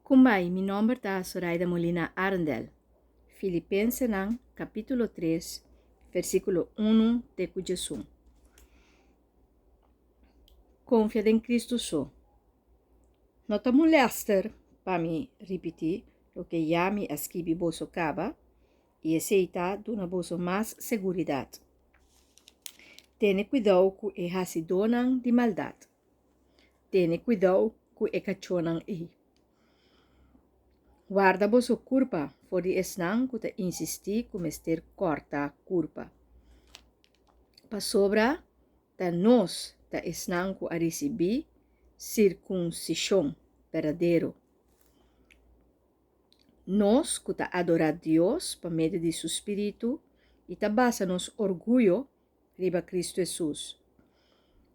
Kumbai, mi nome é Zoraida Molina Arndel. Filipenses capítulo 3, versículo 1 de Cujesum. Confia em Cristo só. Não te molesta para me repetir o que já me escrevi bolso caba e aceita uma bolso mais seguridade. Tenha cuidado com o racidonan de maldade. Tenha cuidado com o cachonan e. Guarda bolso curpa, for de esnang que te insistir com mester corta curpa. Pa sobra, ta nós ta esnang que a receber circuncissão verdadeiro. Nós que ta adorar Deus por meio de seu Espírito e ta basa nos orgulho riba Cristo Jesus.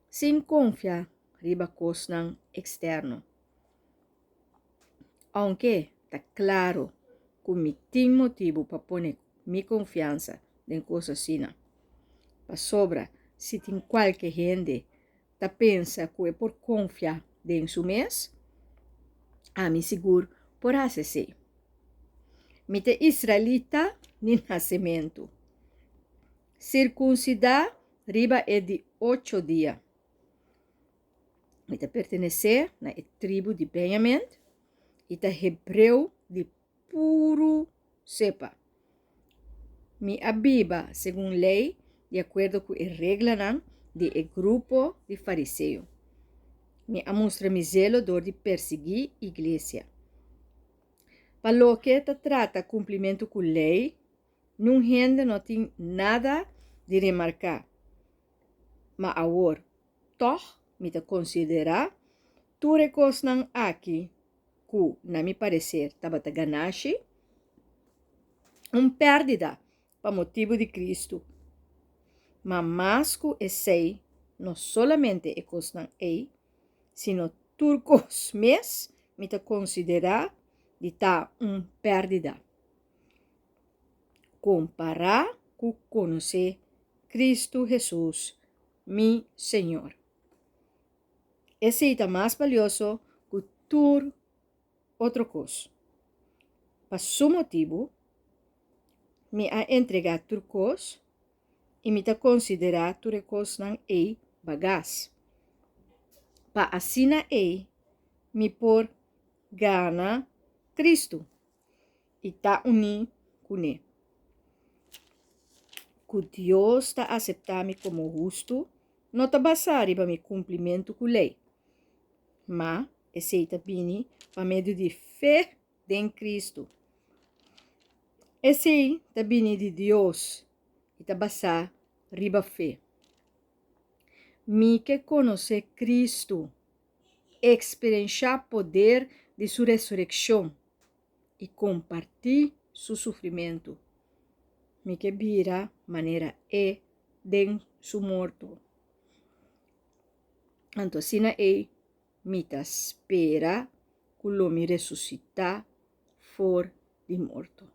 Sem confia riba cosnan externo. Aunque tá claro que me tem motivo para pôr minha confiança em coisas assim. Para sobra, se tem qualquer gente que pensa que é por confiar em su mês, a mim seguro por ser. Me te israelita de nascimento. Circuncidar riba é de 8 dias. Me te pertencer na tribo de Benjamim. E ta hebreu de puro cepa. Mi abiba, segundo lei, de acordo com a regra de grupo de fariseu. Me amostra mi zelo dor de perseguir a igreja. Para lo que ta trata cumprimento com lei, não rende não tem nada de remarcar. Mas agora, toch me ta considerar tu recosnan aqui, que, na mi parecer, estava ganache, perdida para motivo de Cristo. Mas mais que esse, não solamente é cosnan ei, sino turcos mes me te considerar de ta perdida. Comparar com conhecer Cristo Jesus, mi Senhor. Esse é mais valioso que tur outra coisa. Por seu motivo, me a entregar turcos e me ta considerar turcos não é bagás. Para assim me por gana Cristo e ta uni com ele. Que Deus ta aceitar-me como justo, não ta basar para me cumprimento com lei. Mas aceita bem para meio de fé em Cristo. Esse é bem de Deus e tá basar riba fé. Me que conhecer Cristo, experienciar poder de sua ressurreição e compartilhar seu sofrimento. Me que vira maneira de su morto. Então assim me ta espera que lo me ressuscitar for de morto.